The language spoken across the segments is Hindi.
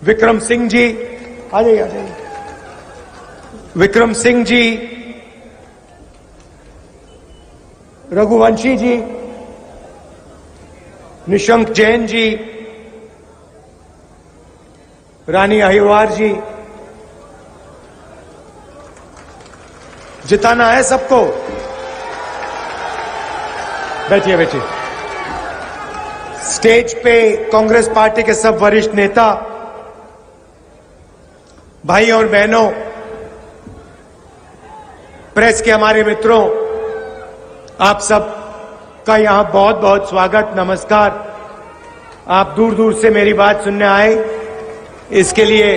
विक्रम सिंह जी, आ जाइए आ जाइए। विक्रम सिंह जी, रघुवंशी जी, निशंक जैन जी, रानी अहिरवार जी, जिताना है सबको। बैठिए बैठिए। स्टेज पे कांग्रेस पार्टी के सब वरिष्ठ नेता, भाई और बहनों, प्रेस के हमारे मित्रों, आप सब का यहां बहुत बहुत स्वागत, नमस्कार। आप दूर दूर से मेरी बात सुनने आए, इसके लिए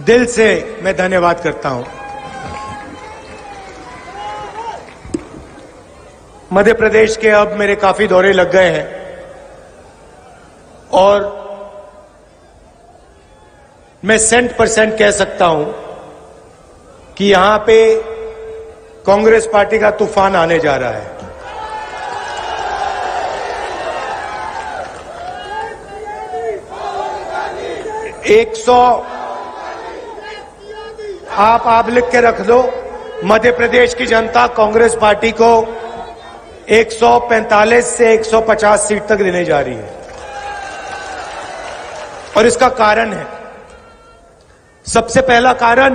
दिल से मैं धन्यवाद करता हूं। मध्य प्रदेश के अब मेरे काफी दौरे लग गए हैं और मैं 100% कह सकता हूं कि यहां पे कांग्रेस पार्टी का तूफान आने जा रहा है। आप लिख के रख दो, मध्य प्रदेश की जनता कांग्रेस पार्टी को 145 से 150 सीट तक देने जा रही है और इसका कारण है, सबसे पहला कारण,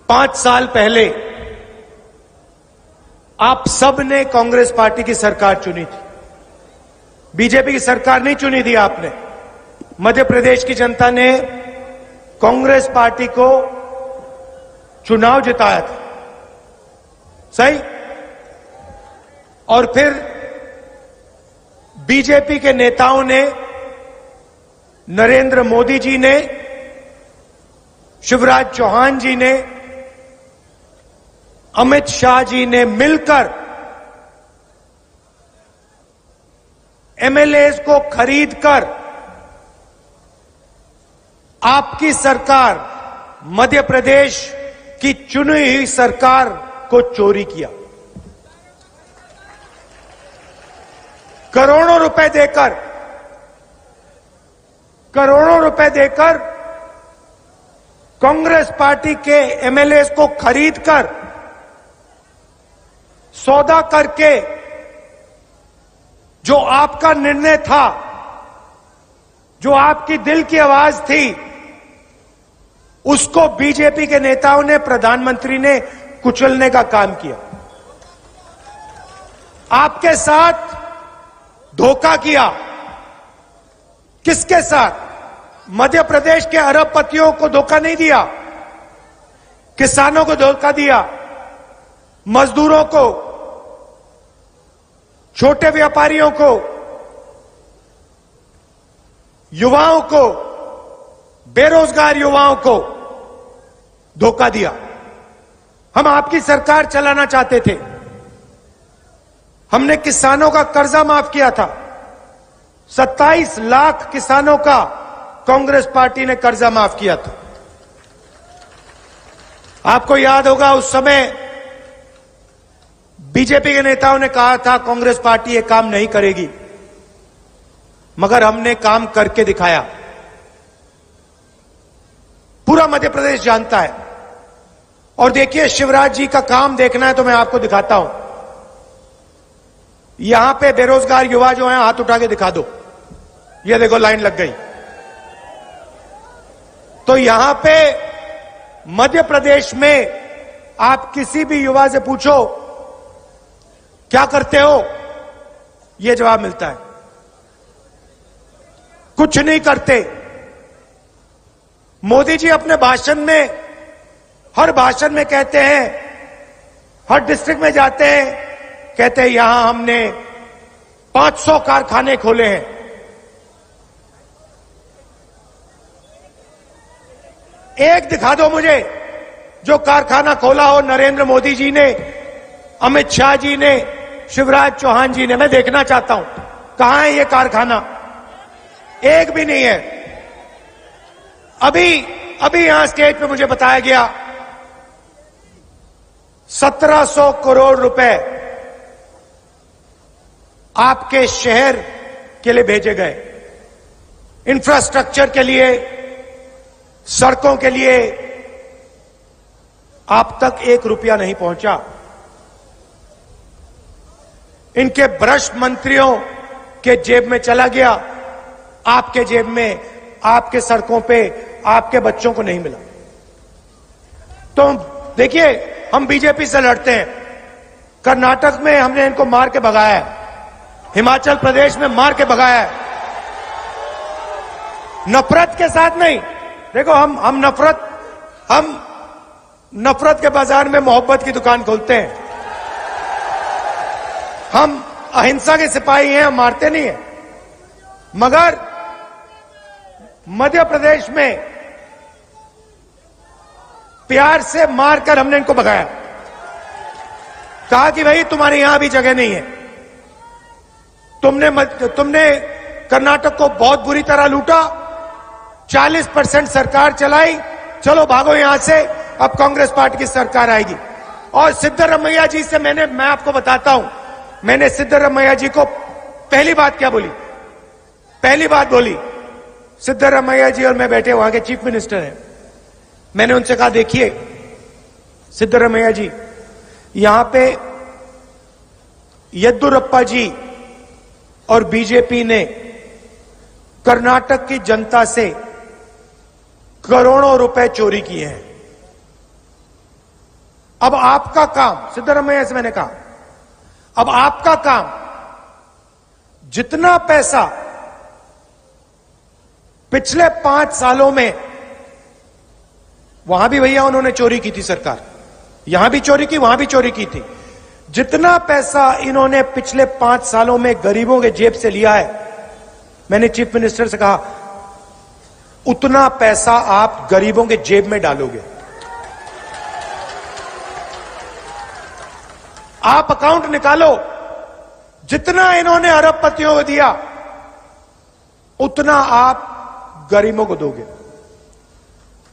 5 साल पहले आप सब ने कांग्रेस पार्टी की सरकार चुनी थी, बीजेपी की सरकार नहीं चुनी थी आपने। मध्य प्रदेश की जनता ने कांग्रेस पार्टी को चुनाव जिताया था, सही? और फिर बीजेपी के नेताओं ने, नरेंद्र मोदी जी ने, शिवराज चौहान जी ने, अमित शाह जी ने मिलकर एमएलएस को खरीदकर आपकी सरकार, मध्य प्रदेश की चुनी हुई सरकार को चोरी किया। करोड़ों रुपए देकर कांग्रेस पार्टी के एमएलएस को खरीदकर, सौदा करके, जो आपका निर्णय था, जो आपकी दिल की आवाज थी, उसको बीजेपी के नेताओं ने, प्रधानमंत्री ने कुचलने का काम किया। आपके साथ धोखा किया। किसके साथ? मध्य प्रदेश के अरबपतियों को धोखा नहीं दिया, किसानों को धोखा दिया, मजदूरों को, छोटे व्यापारियों को, युवाओं को, बेरोजगार युवाओं को धोखा दिया। हम आपकी सरकार चलाना चाहते थे, हमने किसानों का कर्जा माफ किया था, 27 लाख किसानों का कांग्रेस पार्टी ने कर्जा माफ किया था। आपको याद होगा उस समय बीजेपी के नेताओं ने कहा था कांग्रेस पार्टी ये काम नहीं करेगी, मगर हमने काम करके दिखाया। पूरा मध्य प्रदेश जानता है। और देखिए, शिवराज जी का काम देखना है तो मैं आपको दिखाता हूं। यहां पे बेरोजगार युवा जो हैं, हाथ उठा के दिखा दो। ये देखो, लाइन लग गई। तो यहां पे मध्य प्रदेश में आप किसी भी युवा से पूछो क्या करते हो, यह जवाब मिलता है, कुछ नहीं करते। मोदी जी अपने भाषण में, हर भाषण में कहते हैं, हर डिस्ट्रिक्ट में जाते हैं, कहते हैं यहां हमने 500 कारखाने खोले हैं। एक दिखा दो मुझे जो कारखाना खोला हो नरेंद्र मोदी जी ने, अमित शाह जी ने, शिवराज चौहान जी ने। मैं देखना चाहता हूं कहां है ये कारखाना। एक भी नहीं है। अभी यहां स्टेज पे मुझे बताया गया 1700 करोड़ रुपए आपके शहर के लिए भेजे गए, इंफ्रास्ट्रक्चर के लिए, सड़कों के लिए, आप तक 1 रुपया नहीं पहुंचा। इनके भ्रष्ट मंत्रियों के जेब में चला गया, आपके जेब में, आपके सड़कों पे, आपके बच्चों को नहीं मिला। तो देखिए, हम बीजेपी से लड़ते हैं। कर्नाटक में हमने इनको मार के भगाया है, हिमाचल प्रदेश में मार के भगाया है, नफरत के साथ नहीं। देखो, हम नफरत के बाजार में मोहब्बत की दुकान खोलते हैं। हम अहिंसा के सिपाही हैं, हम मारते नहीं हैं। मगर मध्य प्रदेश में प्यार से मारकर हमने इनको भगाया, कहा कि भाई तुम्हारे यहां भी जगह नहीं है। तुमने कर्नाटक को बहुत बुरी तरह लूटा, 40% सरकार चलाई, चलो भागो यहां से, अब कांग्रेस पार्टी की सरकार आएगी। और सिद्धरमैया जी से मैं आपको बताता हूं, मैंने सिद्धरमैया जी को पहली बात क्या बोली, पहली बात बोली, सिद्धरमैया जी और मैं बैठे, वहां के चीफ मिनिस्टर हैं, मैंने उनसे कहा देखिए सिद्धरमैया जी, यहां पे येद्दुरप्पा जी और बीजेपी ने कर्नाटक की जनता से करोड़ों रुपए चोरी किए हैं। अब आपका काम, सिद्धरमैया से मैंने कहा, अब आपका काम, जितना पैसा पिछले 5 सालों में, वहां भी भैया उन्होंने चोरी की थी, सरकार यहां भी चोरी की, वहां भी चोरी की थी, जितना पैसा इन्होंने पिछले 5 सालों में गरीबों के जेब से लिया है, मैंने चीफ मिनिस्टर से कहा उतना पैसा आप गरीबों के जेब में डालोगे। आप अकाउंट निकालो, जितना इन्होंने अरबपतियों को दिया उतना आप गरीबों को दोगे।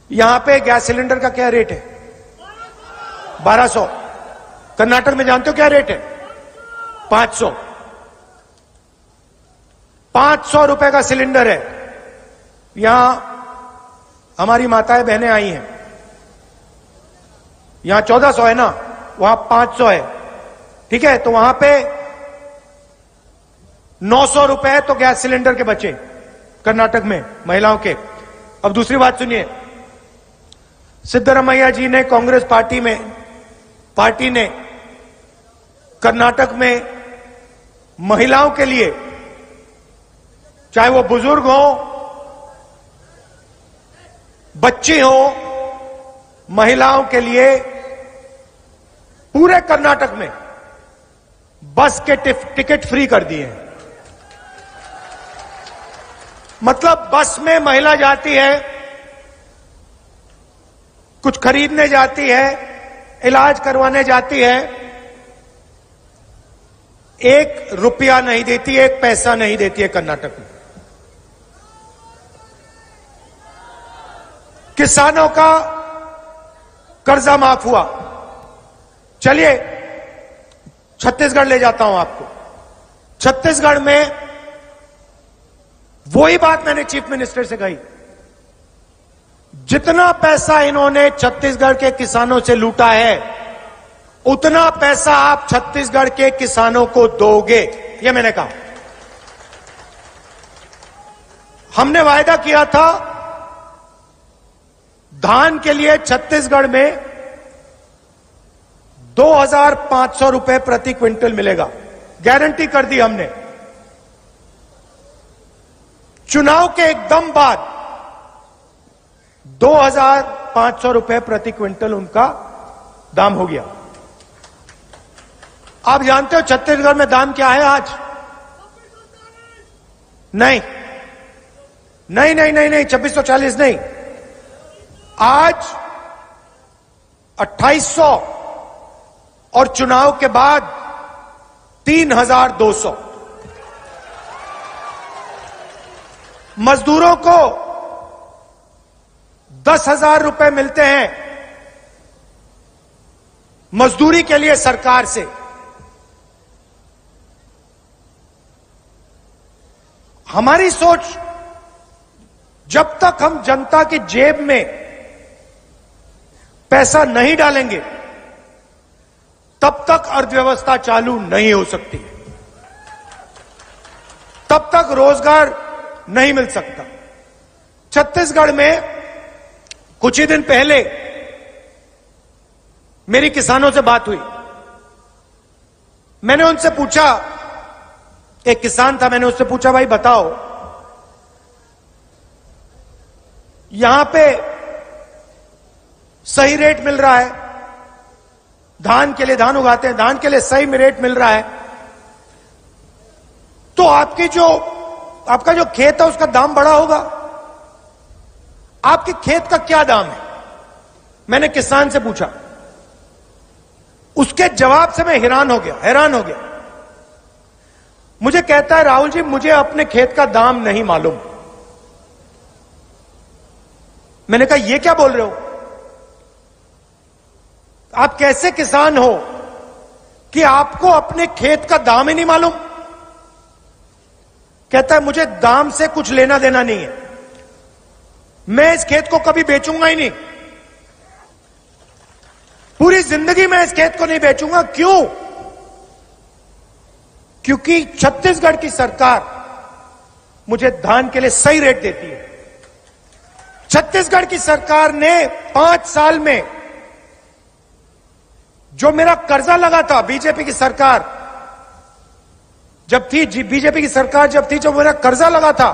यहां पे गैस सिलेंडर का क्या रेट है? 1200। कर्नाटक में जानते हो क्या रेट है? 500। 500 रुपए का सिलेंडर है। यहां हमारी माताएं बहनें आई हैं, यहां 1400 है ना, वहां 500 है, ठीक है? तो वहां पे 900 रुपए तो गैस सिलेंडर के बचे कर्नाटक में महिलाओं के। अब दूसरी बात सुनिए, सिद्धरमैया जी ने, कांग्रेस पार्टी ने कर्नाटक में महिलाओं के लिए, चाहे वो बुजुर्ग हो, बच्चे हो, महिलाओं के लिए पूरे कर्नाटक में बस के टिकट फ्री कर दिए हैं। मतलब बस में महिला जाती है, कुछ खरीदने जाती है, इलाज करवाने जाती है, 1 रुपया नहीं देती, 1 पैसा नहीं देती है कर्नाटक में। किसानों का कर्जा माफ हुआ। चलिए छत्तीसगढ़ ले जाता हूं आपको। छत्तीसगढ़ में वही बात मैंने चीफ मिनिस्टर से कही, जितना पैसा इन्होंने छत्तीसगढ़ के किसानों से लूटा है उतना पैसा आप छत्तीसगढ़ के किसानों को दोगे, यह मैंने कहा। हमने वायदा किया था धान के लिए छत्तीसगढ़ में 2500 रुपए प्रति क्विंटल मिलेगा, गारंटी कर दी हमने। चुनाव के एकदम बाद 2500 रुपए प्रति क्विंटल उनका दाम हो गया। आप जानते हो छत्तीसगढ़ में दाम क्या है आज? नहीं 2640 नहीं, आज 2800 और चुनाव के बाद 3200। मजदूरों को 10,000 रुपए मिलते हैं मजदूरी के लिए सरकार से। हमारी सोच, जब तक हम जनता की जेब में पैसा नहीं डालेंगे तब तक अर्थव्यवस्था चालू नहीं हो सकती, तब तक रोजगार नहीं मिल सकता। छत्तीसगढ़ में कुछ ही दिन पहले मेरी किसानों से बात हुई। मैंने उनसे पूछा, एक किसान था, मैंने उससे पूछा, भाई बताओ, यहां पे सही रेट मिल रहा है, धान के लिए, धान उगाते हैं, धान के लिए सही में रेट मिल रहा है, तो आपका जो खेत है उसका दाम बढ़ा होगा, आपके खेत का क्या दाम है? मैंने किसान से पूछा। उसके जवाब से मैं हैरान हो गया। मुझे कहता है, राहुल जी मुझे अपने खेत का दाम नहीं मालूम। मैंने कहा, यह क्या बोल रहे हो? आप कैसे किसान हो कि आपको अपने खेत का दाम ही नहीं मालूम? कहता है, मुझे दाम से कुछ लेना देना नहीं है, मैं इस खेत को कभी बेचूंगा ही नहीं, पूरी जिंदगी मैं इस खेत को नहीं बेचूंगा। क्यों? क्योंकि छत्तीसगढ़ की सरकार मुझे धान के लिए सही रेट देती है। छत्तीसगढ़ की सरकार ने 5 साल में जो मेरा कर्जा लगा था, बीजेपी की सरकार जब थी, जब मेरा कर्जा लगा था,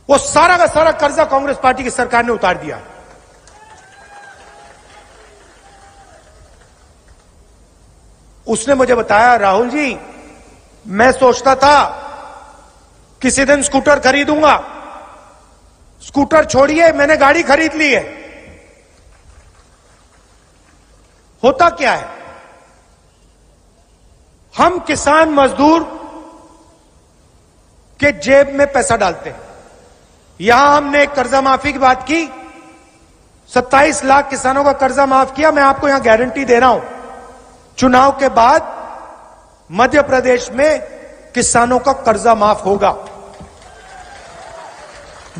वो सारा का सारा कर्जा कांग्रेस पार्टी की सरकार ने उतार दिया। उसने मुझे बताया, राहुल जी मैं सोचता था किसी दिन स्कूटर खरीदूंगा, स्कूटर छोड़िए मैंने गाड़ी खरीद ली है। होता क्या है, हम किसान मजदूर के जेब में पैसा डालते हैं। यहां हमने कर्जा माफी की बात की, 27 लाख किसानों का कर्जा माफ किया। मैं आपको यहां गारंटी दे रहा हूं, चुनाव के बाद मध्य प्रदेश में किसानों का कर्जा माफ होगा,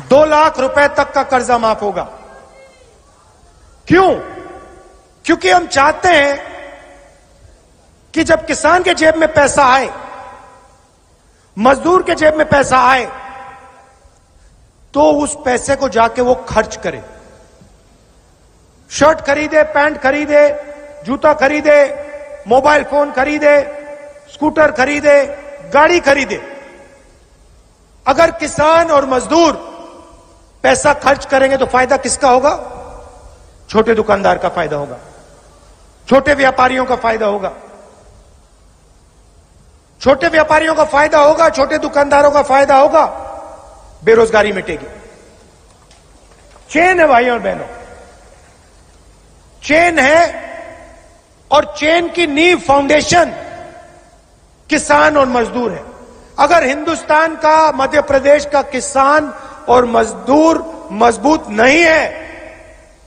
2 लाख रुपए तक का कर्जा माफ होगा। क्यों? क्योंकि हम चाहते हैं कि जब किसान के जेब में पैसा आए, मजदूर के जेब में पैसा आए, तो उस पैसे को जाके वो खर्च करे, शर्ट खरीदे, पैंट खरीदे, जूता खरीदे, मोबाइल फोन खरीदे, स्कूटर खरीदे, गाड़ी खरीदे। अगर किसान और मजदूर पैसा खर्च करेंगे तो फायदा किसका होगा? छोटे दुकानदार का फायदा होगा, छोटे व्यापारियों का फायदा होगा, छोटे व्यापारियों का फायदा होगा, छोटे दुकानदारों का फायदा होगा, बेरोजगारी मिटेगी। चेन है भाइयों और बहनों, चेन है, और चेन की नींव, फाउंडेशन किसान और मजदूर है। अगर हिंदुस्तान का, मध्य प्रदेश का किसान और मजदूर मजबूत नहीं है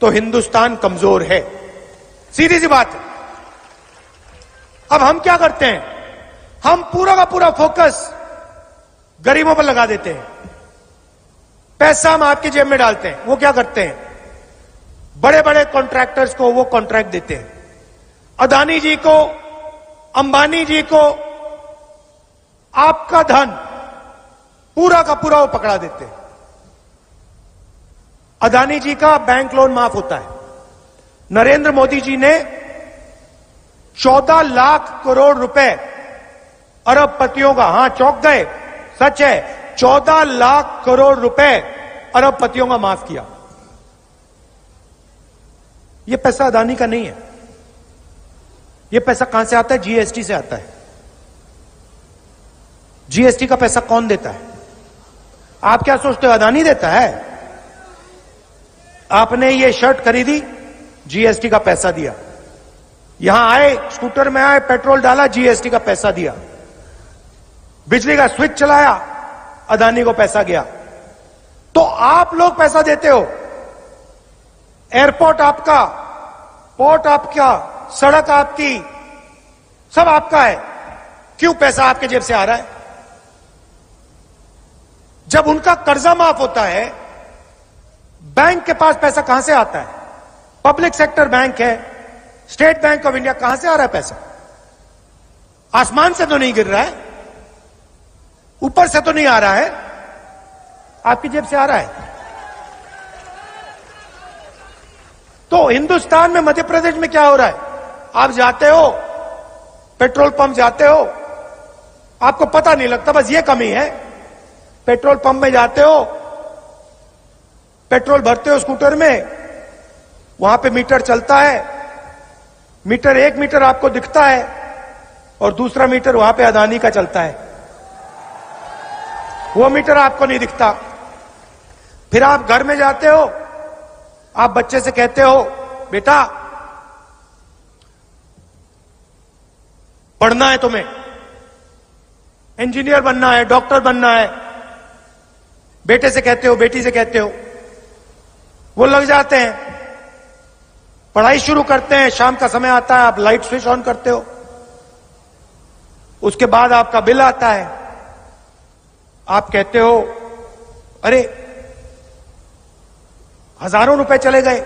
तो हिंदुस्तान कमजोर है, सीधी सी बात है। अब हम क्या करते हैं, हम पूरा का पूरा फोकस गरीबों पर लगा देते हैं, पैसा हम आपकी जेब में डालते हैं। वो क्या करते हैं, बड़े बड़े कॉन्ट्रैक्टर्स को वो कॉन्ट्रैक्ट देते हैं, अदानी जी को, अंबानी जी को आपका धन पूरा का पूरा वो पकड़ा देते हैं। अदानी जी का बैंक लोन माफ होता है। नरेंद्र मोदी जी ने 14 लाख करोड़ रुपए अरबपतियों का, हां चौंक गए, सच है, 14 लाख करोड़ रुपए अरबपतियों का माफ किया। यह पैसा अदानी का नहीं है, यह पैसा कहां से आता है? जीएसटी से आता है। जीएसटी का पैसा कौन देता है? आप क्या सोचते हो अदानी देता है? आपने ये शर्ट खरीदी, जीएसटी का पैसा दिया, यहां आए, स्कूटर में आए, पेट्रोल डाला, जीएसटी का पैसा दिया, बिजली का स्विच चलाया, अदानी को पैसा गया। तो आप लोग पैसा देते हो, एयरपोर्ट आपका, पोर्ट आपका, सड़क आपकी, सब आपका है। क्यों पैसा आपके जेब से आ रहा है? जब उनका कर्जा माफ होता है, बैंक के पास पैसा कहां से आता है? पब्लिक सेक्टर बैंक है, स्टेट बैंक ऑफ इंडिया, कहां से आ रहा है पैसा? आसमान से तो नहीं गिर रहा है, ऊपर से तो नहीं आ रहा है, आपकी जेब से आ रहा है। तो हिंदुस्तान में, मध्य प्रदेश में क्या हो रहा है? आप जाते हो, पेट्रोल पंप जाते हो, आपको पता नहीं लगता, बस ये कमी है। पेट्रोल पंप में जाते हो, पेट्रोल भरते हो स्कूटर में, वहां पे मीटर चलता है, मीटर, एक मीटर आपको दिखता है और दूसरा मीटर वहां पे अदानी का चलता है, वो मीटर आपको नहीं दिखता। फिर आप घर में जाते हो, आप बच्चे से कहते हो, बेटा पढ़ना है तुम्हें, इंजीनियर बनना है, डॉक्टर बनना है, बेटे से कहते हो, बेटी से कहते हो, वो लग जाते हैं, पढ़ाई शुरू करते हैं, शाम का समय आता है, आप लाइट स्विच ऑन करते हो, उसके बाद आपका बिल आता है, आप कहते हो, अरे हजारों रुपए चले गए,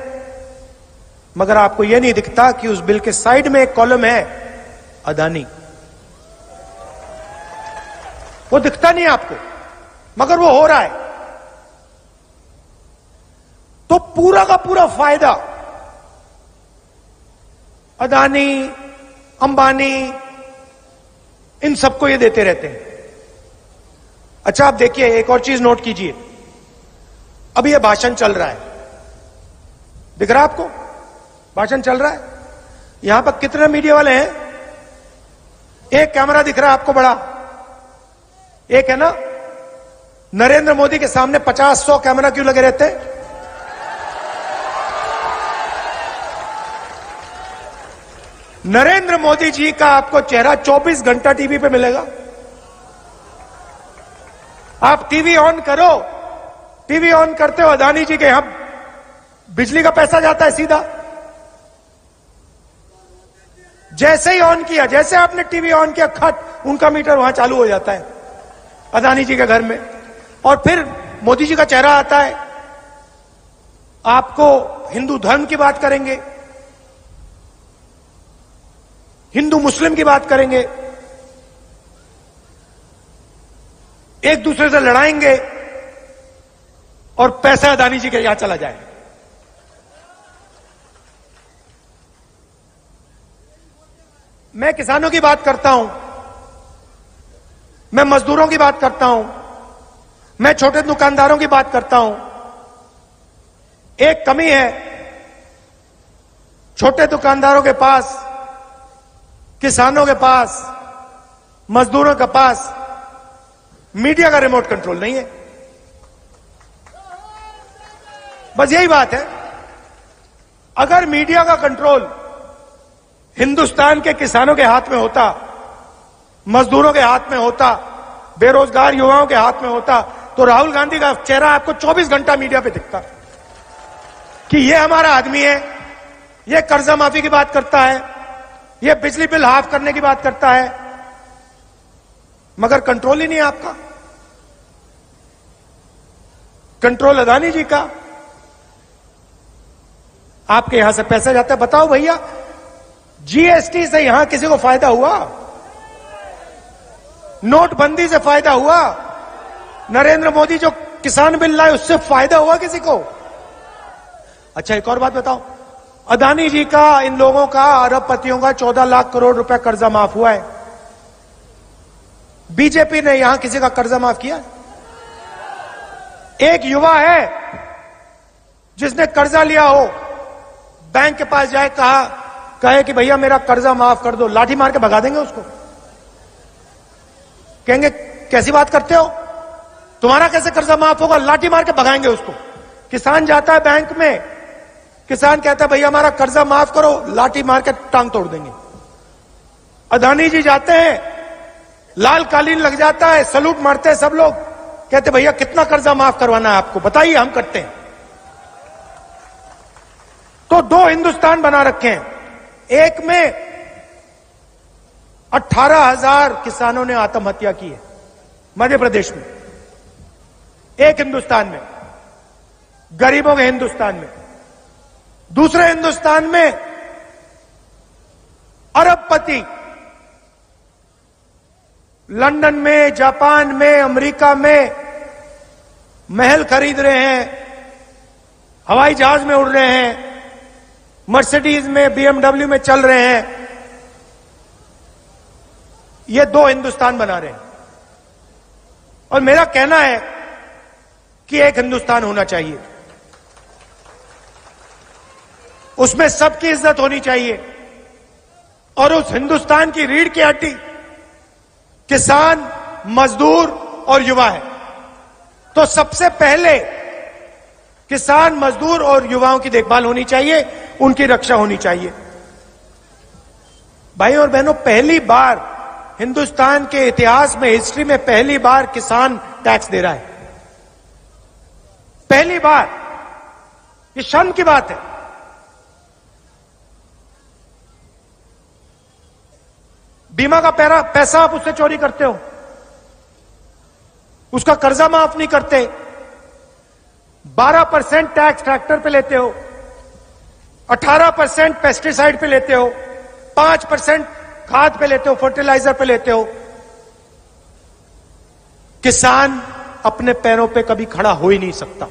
मगर आपको यह नहीं दिखता कि उस बिल के साइड में एक कॉलम है, अदानी। वो दिखता नहीं आपको, मगर वो हो रहा है। तो पूरा का पूरा फायदा अदानी, अंबानी, इन सबको ये देते रहते हैं। अच्छा, आप देखिए, एक और चीज नोट कीजिए, अभी ये भाषण चल रहा है, दिख रहा है आपको? भाषण चल रहा है, यहां पर कितने मीडिया वाले हैं? एक कैमरा दिख रहा है आपको बड़ा, एक है ना? नरेंद्र मोदी के सामने 50-100 कैमरा क्यों लगे रहते हैं? नरेंद्र मोदी जी का आपको चेहरा 24 घंटा टीवी पे मिलेगा। आप टीवी ऑन करो, टीवी ऑन करते हो, अदानी जी के यहां बिजली का पैसा जाता है सीधा। जैसे ही ऑन किया, जैसे आपने टीवी ऑन किया, खट, उनका मीटर वहां चालू हो जाता है अदानी जी के घर में, और फिर मोदी जी का चेहरा आता है। आपको हिंदू धर्म की बात करेंगे, हिंदू मुस्लिम की बात करेंगे, एक दूसरे से लड़ाएंगे, और पैसा अदानी जी के यहां चला जाएगा। मैं किसानों की बात करता हूं, मैं मजदूरों की बात करता हूं, मैं छोटे दुकानदारों की बात करता हूं। एक कमी है, छोटे दुकानदारों के पास, किसानों के पास, मजदूरों के पास मीडिया का रिमोट कंट्रोल नहीं है। बस यही बात है। अगर मीडिया का कंट्रोल हिंदुस्तान के किसानों के हाथ में होता, मजदूरों के हाथ में होता, बेरोजगार युवाओं के हाथ में होता, तो राहुल गांधी का चेहरा आपको 24 घंटा मीडिया पे दिखता कि ये हमारा आदमी है, ये कर्जा माफी की बात करता है, ये बिजली बिल हाफ करने की बात करता है, मगर कंट्रोल ही नहीं है आपका। कंट्रोल अदानी जी का। आपके यहां से पैसा जाता है, बताओ भैया, जीएसटी से यहां किसी को फायदा हुआ? नोटबंदी से फायदा हुआ? नरेंद्र मोदी जो किसान बिल लाए उससे फायदा हुआ किसी को? अच्छा, एक और बात बताओ, अदानी जी का, इन लोगों का, अरबपतियों का 14 लाख करोड़ रुपए कर्जा माफ हुआ है। बीजेपी ने यहां किसी का कर्जा माफ किया? एक युवा है जिसने कर्जा लिया हो, बैंक के पास जाए, कहे कि भैया मेरा कर्जा माफ कर दो, लाठी मार के भगा देंगे उसको। कहेंगे कैसी बात करते हो, तुम्हारा कैसे कर्जा माफ होगा? लाठी मार के भगाएंगे उसको। किसान जाता है बैंक में, किसान कहता है भैया हमारा कर्जा माफ करो, लाठी मार के टांग तोड़ देंगे। अदानी जी जाते हैं, लाल कालीन लग जाता है, सलूट मारते हैं सब लोग, कहते भैया कितना कर्जा माफ करवाना है आपको, बताइए, हम करते हैं। तो दो हिंदुस्तान बना रखे हैं। एक में 18,000 किसानों ने आत्महत्या की है मध्य प्रदेश में, एक हिंदुस्तान में, गरीबों के हिंदुस्तान में। दूसरे हिंदुस्तान में अरबपति लंदन में, जापान में, अमेरिका में महल खरीद रहे हैं, हवाई जहाज में उड़ रहे हैं, मर्सिडीज में, बीएमडब्ल्यू में चल रहे हैं। ये दो हिंदुस्तान बना रहे हैं। और मेरा कहना है कि एक हिंदुस्तान होना चाहिए, उसमें सबकी इज्जत होनी चाहिए। और उस हिंदुस्तान की रीढ़ की हड्डी किसान, मजदूर और युवा है। तो सबसे पहले किसान, मजदूर और युवाओं की देखभाल होनी चाहिए, उनकी रक्षा होनी चाहिए। भाई और बहनों, पहली बार हिंदुस्तान के इतिहास में, हिस्ट्री में पहली बार किसान टैक्स दे रहा है। पहली बार। ये शर्म की बात है। बीमा का पैसा आप उससे चोरी करते हो, उसका कर्जा माफ नहीं करते, 12% टैक्स ट्रैक्टर पे लेते हो, 18% पेस्टिसाइड पे लेते हो, 5% खाद पे लेते हो, फर्टिलाइजर पे लेते हो। किसान अपने पैरों पे कभी खड़ा हो ही नहीं सकता।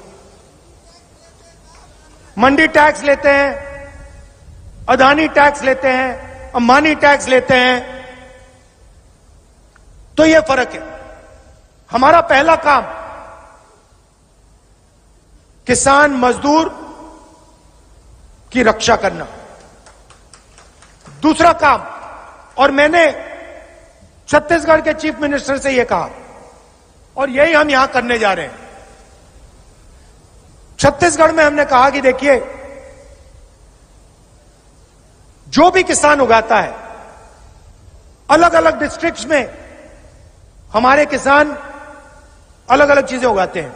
मंडी टैक्स लेते हैं, अदानी टैक्स लेते हैं, अंबानी टैक्स लेते हैं। तो यह फर्क है। हमारा पहला काम किसान, मजदूर की रक्षा करना। दूसरा काम, और मैंने छत्तीसगढ़ के चीफ मिनिस्टर से यह कहा और यही हम यहां करने जा रहे हैं। छत्तीसगढ़ में हमने कहा कि देखिए, जो भी किसान उगाता है, अलग अलग डिस्ट्रिक्ट्स में हमारे किसान अलग अलग चीजें उगाते हैं।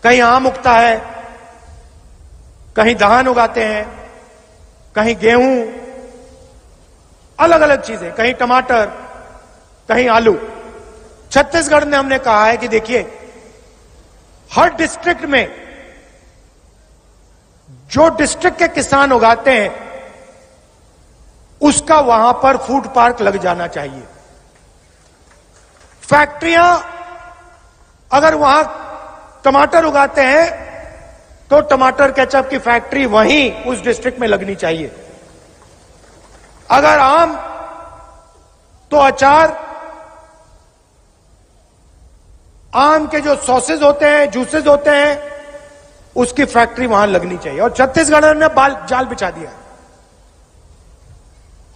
कहीं आम उगता है, कहीं धान उगाते हैं, कहीं गेहूं, अलग अलग चीजें, कहीं टमाटर, कहीं आलू। छत्तीसगढ़ में हमने कहा है कि देखिए, हर डिस्ट्रिक्ट में जो डिस्ट्रिक्ट के किसान उगाते हैं, उसका वहां पर फूड पार्क लग जाना चाहिए। फैक्ट्रियां अगर वहां टमाटर उगाते हैं तो टमाटर केचप की फैक्ट्री वहीं उस डिस्ट्रिक्ट में लगनी चाहिए। अगर आम तो अचार, आम के जो सॉसेज होते हैं, जूसेस होते हैं, उसकी फैक्ट्री वहां लगनी चाहिए। और छत्तीसगढ़ ने जाल बिछा दिया।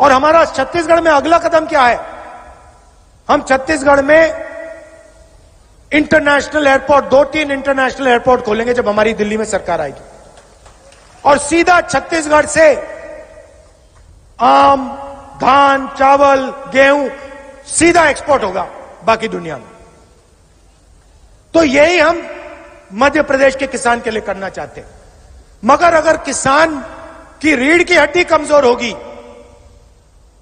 और हमारा छत्तीसगढ़ में अगला कदम क्या है? हम छत्तीसगढ़ में इंटरनेशनल एयरपोर्ट, 2-3 इंटरनेशनल एयरपोर्ट खोलेंगे जब हमारी दिल्ली में सरकार आएगी। और सीधा छत्तीसगढ़ से आम, धान, चावल, गेहूं सीधा एक्सपोर्ट होगा बाकी दुनिया में। तो यही हम मध्य प्रदेश के किसान के लिए करना चाहते हैं। मगर अगर किसान की रीढ़ की हड्डी कमजोर होगी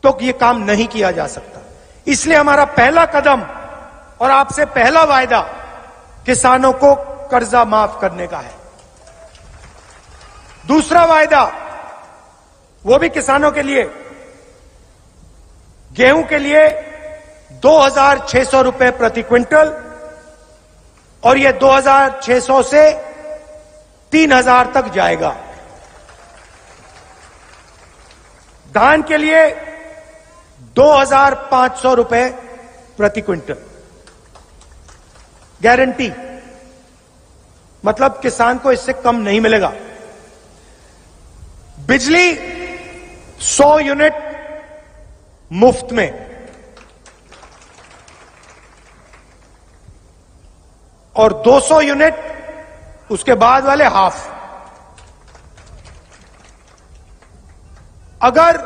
तो यह काम नहीं किया जा सकता। इसलिए हमारा पहला कदम और आपसे पहला वायदा किसानों को कर्जा माफ करने का है। दूसरा वायदा, वो भी किसानों के लिए, गेहूं के लिए 2,600 रुपए प्रति क्विंटल, और यह 2,600 से 3,000 तक जाएगा। धान के लिए 2,500 रुपए प्रति क्विंटल गारंटी, मतलब किसान को इससे कम नहीं मिलेगा। बिजली 100 यूनिट मुफ्त में, और 200 यूनिट उसके बाद वाले हाफ। अगर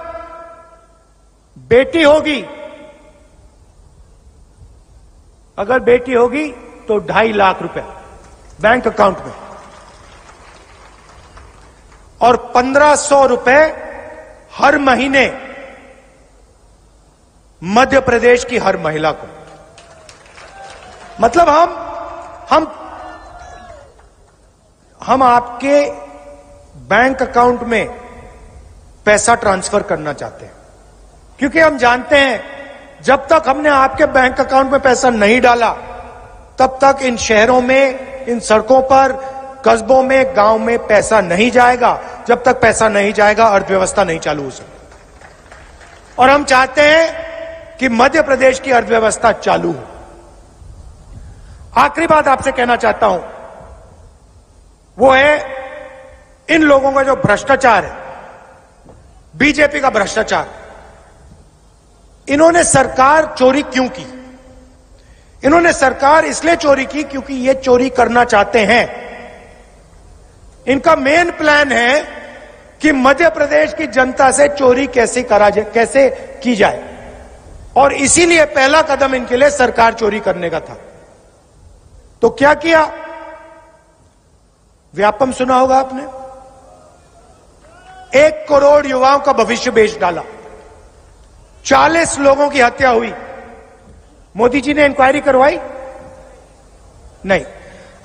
बेटी होगी तो 2.5 लाख रुपए बैंक अकाउंट में, और 1,500 रुपए हर महीने मध्य प्रदेश की हर महिला को। मतलब हम हम आपके बैंक अकाउंट में पैसा ट्रांसफर करना चाहते हैं, क्योंकि हम जानते हैं जब तक हमने आपके बैंक अकाउंट में पैसा नहीं डाला तब तक इन शहरों में, इन सड़कों पर, कस्बों में, गांव में पैसा नहीं जाएगा। जब तक पैसा नहीं जाएगा अर्थव्यवस्था नहीं चालू हो सकती। और हम चाहते हैं कि मध्य प्रदेश की अर्थव्यवस्था चालू हो। आखिरी बात आपसे कहना चाहता हूं, वो है इन लोगों का जो भ्रष्टाचार है, बीजेपी का भ्रष्टाचार। इन्होंने सरकार चोरी क्यों की? इन्होंने सरकार इसलिए चोरी की क्योंकि ये चोरी करना चाहते हैं। इनका मेन प्लान है कि मध्य प्रदेश की जनता से चोरी कैसे की जाए, और इसीलिए पहला कदम इनके लिए सरकार चोरी करने का था। तो क्या किया? व्यापम सुना होगा आपने। 1 करोड़ युवाओं का भविष्य बेच डाला, 40 लोगों की हत्या हुई। मोदी जी ने इंक्वायरी करवाई? नहीं।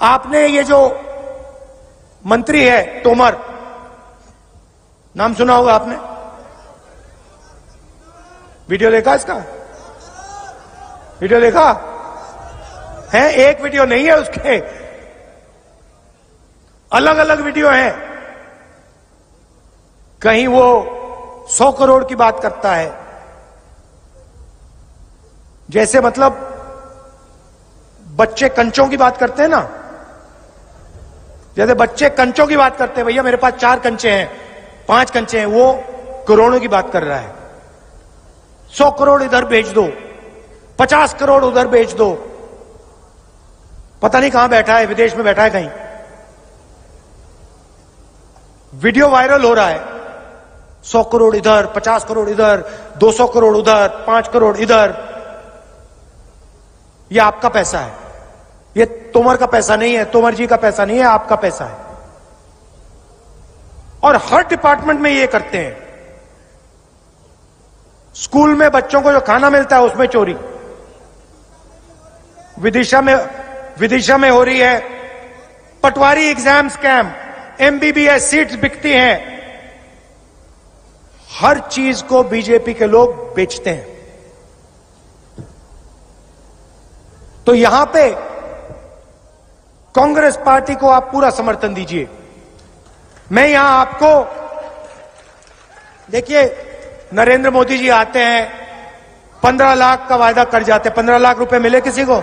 आपने ये जो मंत्री है तोमर, नाम सुना होगा आपने, वीडियो देखा इसका? वीडियो देखा है? एक वीडियो नहीं है उसके, अलग अलग वीडियो हैं। कहीं वो 100 करोड़ की बात करता है, जैसे मतलब बच्चे कंचों की बात करते हैं ना, जैसे बच्चे कंचों की बात करते हैं, भैया मेरे पास 4 कंचे हैं, 5 कंचे हैं, वो करोड़ों की बात कर रहा है। 100 करोड़ इधर भेज दो, 50 करोड़ उधर भेज दो, पता नहीं कहां बैठा है, विदेश में बैठा है कहीं। वीडियो वायरल हो रहा है, 100 करोड़ इधर, 50 करोड़ इधर, 200 करोड़ उधर, 5 करोड़ इधर। यह आपका पैसा है, यह तोमर का पैसा नहीं है, तोमर जी का पैसा नहीं है, आपका पैसा है। और हर डिपार्टमेंट में ये करते हैं। स्कूल में बच्चों को जो खाना मिलता है उसमें चोरी, विदिशा में हो रही है। पटवारी एग्जाम स्कैम, एमबीबीएस सीट्स बिकती हैं। हर चीज को बीजेपी के लोग बेचते हैं। तो यहां पे कांग्रेस पार्टी को आप पूरा समर्थन दीजिए। मैं यहां आपको, देखिए नरेंद्र मोदी जी आते हैं, 15 लाख का वायदा कर जाते हैं। 15 लाख रुपए मिले किसी को?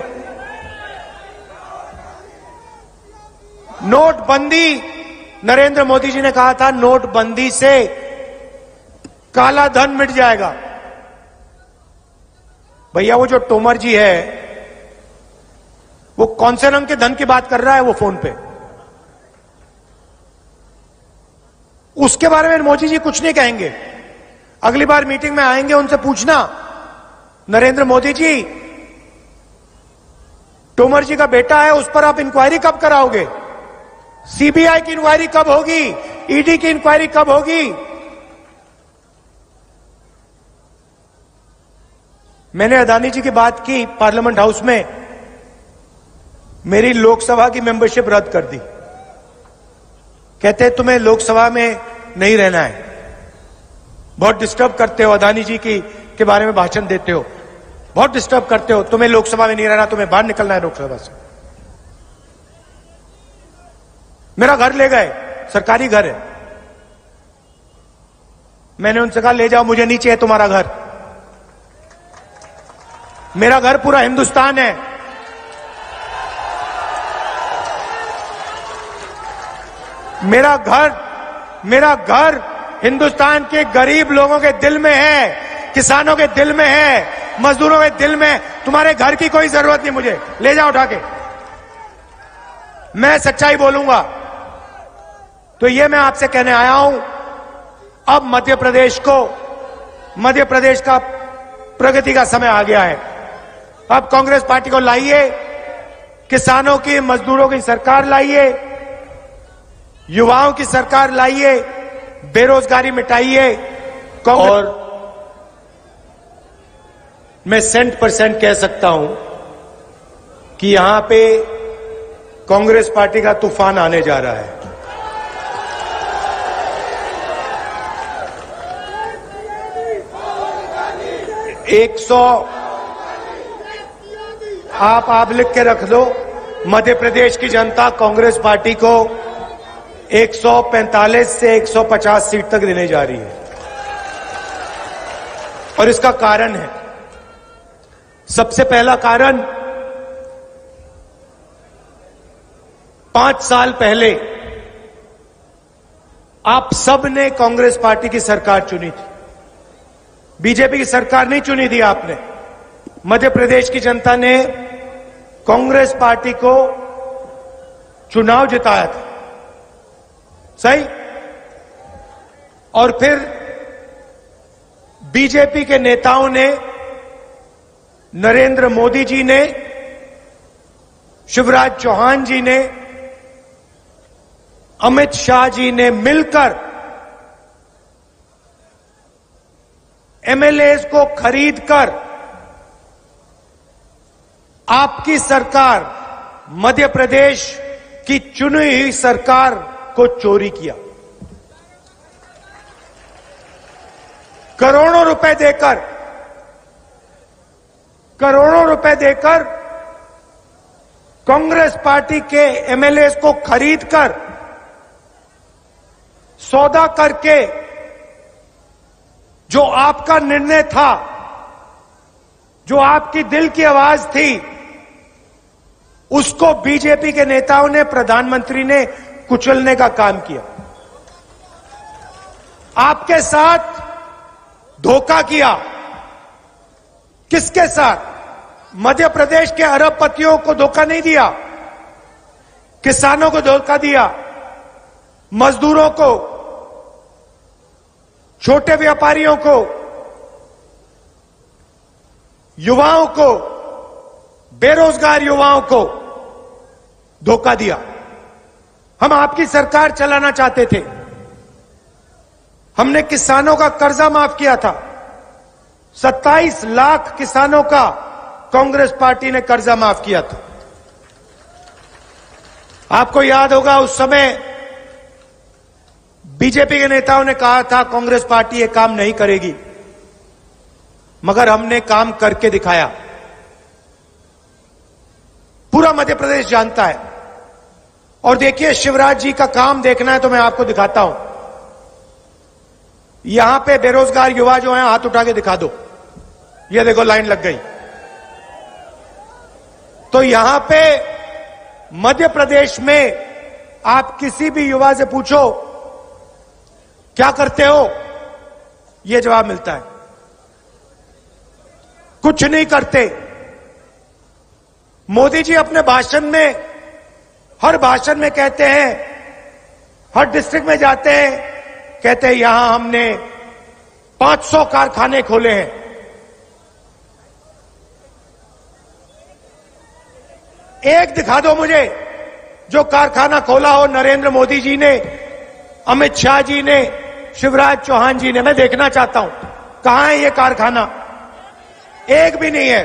नोटबंदी, नरेंद्र मोदी जी ने कहा था नोटबंदी से काला धन मिट जाएगा। भैया वो जो तोमर जी है, वो कौन से रंग के धन की बात कर रहा है वो फोन पे? उसके बारे में मोदी जी कुछ नहीं कहेंगे। अगली बार मीटिंग में आएंगे, उनसे पूछना, नरेंद्र मोदी जी, तोमर जी का बेटा है, उस पर आप इंक्वायरी कब कराओगे? सीबीआई की इंक्वायरी कब होगी? ईडी की इंक्वायरी कब होगी? मैंने अदानी जी की बात की पार्लियामेंट हाउस में, मेरी लोकसभा की मेंबरशिप रद्द कर दी। कहते तुम्हें लोकसभा में नहीं रहना है, बहुत डिस्टर्ब करते हो, अदानी जी के बारे में भाषण देते हो, बहुत डिस्टर्ब करते हो, तुम्हें लोकसभा में नहीं रहना, तुम्हें बाहर निकलना है लोकसभा से। मेरा घर ले गए, सरकारी घर है। मैंने उनसे कहा ले जाओ, मुझे नहीं चाहिए तुम्हारा घर, मेरा घर पूरा हिंदुस्तान है। मेरा घर हिंदुस्तान के गरीब लोगों के दिल में है, किसानों के दिल में है, मजदूरों के दिल में। तुम्हारे घर की कोई जरूरत नहीं, मुझे ले जाओ उठा के। मैं सच्चाई बोलूंगा। तो ये मैं आपसे कहने आया हूं, अब मध्य प्रदेश का प्रगति का समय आ गया है। अब कांग्रेस पार्टी को लाइए, किसानों की, मजदूरों की सरकार लाइए, युवाओं की सरकार लाइए, बेरोजगारी मिटाइए। और मैं 100% कह सकता हूं कि यहां पे कांग्रेस पार्टी का तूफान आने जा रहा है। आप लिख के रख लो, मध्य प्रदेश की जनता कांग्रेस पार्टी को 145 से 150 सीट तक देने जा रही है और इसका कारण है, सबसे पहला कारण 5 साल पहले आप सब ने कांग्रेस पार्टी की सरकार चुनी थी। बीजेपी की सरकार नहीं चुनी थी आपने। मध्य प्रदेश की जनता ने कांग्रेस पार्टी को चुनाव जिताया था, सही? और फिर बीजेपी के नेताओं ने, नरेंद्र मोदी जी ने, शिवराज चौहान जी ने, अमित शाह जी ने मिलकर एमएलएस को खरीदकर आपकी सरकार, मध्य प्रदेश की चुनी हुई सरकार को चोरी किया। करोड़ों रुपए देकर कांग्रेस पार्टी के एमएलएस को खरीदकर, सौदा करके, जो आपका निर्णय था, जो आपकी दिल की आवाज थी, उसको बीजेपी के नेताओं ने, प्रधानमंत्री ने कुचलने का काम किया। आपके साथ धोखा किया। किसके साथ? मध्य प्रदेश के अरबपतियों को धोखा नहीं दिया, किसानों को धोखा दिया, मजदूरों को, छोटे व्यापारियों को, युवाओं को, बेरोजगार युवाओं को धोखा दिया। हम आपकी सरकार चलाना चाहते थे। हमने किसानों का कर्जा माफ किया था। 27 लाख किसानों का कांग्रेस पार्टी ने कर्जा माफ किया था। आपको याद होगा, उस समय बीजेपी के नेताओं ने कहा था कांग्रेस पार्टी ये काम नहीं करेगी, मगर हमने काम करके दिखाया। पूरा मध्य प्रदेश जानता है। और देखिए, शिवराज जी का काम देखना है तो मैं आपको दिखाता हूं। यहां पे बेरोजगार युवा जो हैं, हाथ उठा के दिखा दो। ये देखो, लाइन लग गई। तो यहां पे मध्य प्रदेश में आप किसी भी युवा से पूछो क्या करते हो, यह जवाब मिलता है, कुछ नहीं करते। मोदी जी अपने भाषण में, हर भाषण में कहते हैं, हर डिस्ट्रिक्ट में जाते हैं, कहते हैं यहां हमने 500 कारखाने खोले हैं। एक दिखा दो मुझे जो कारखाना खोला हो नरेंद्र मोदी जी ने, अमित शाह जी ने, शिवराज चौहान जी ने। मैं देखना चाहता हूं कहां है ये कारखाना। एक भी नहीं है।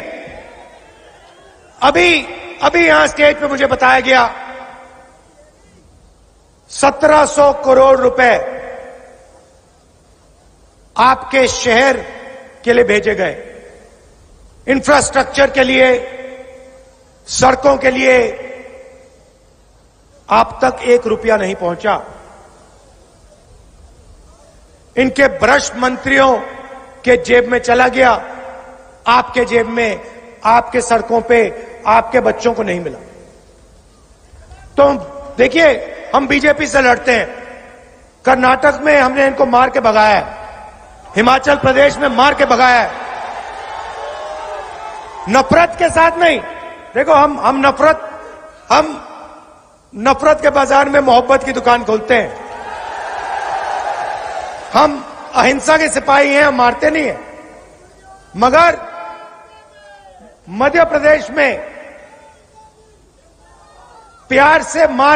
अभी यहां स्टेज पे मुझे बताया गया 1700 करोड़ रुपए आपके शहर के लिए भेजे गए, इंफ्रास्ट्रक्चर के लिए, सड़कों के लिए। आप तक 1 रुपया नहीं पहुंचा। इनके भ्रष्ट मंत्रियों के जेब में चला गया, आपके जेब में, आपके सड़कों पे, आपके बच्चों को नहीं मिला। तो देखिए, हम बीजेपी से लड़ते हैं। कर्नाटक में हमने इनको मार के भगाया है, हिमाचल प्रदेश में मार के भगाया है, नफरत के साथ नहीं। देखो, हम नफरत के बाजार में मोहब्बत की दुकान खोलते हैं। हम अहिंसा के सिपाही हैं, हम मारते नहीं हैं। मगर मध्य प्रदेश में प्यार से मार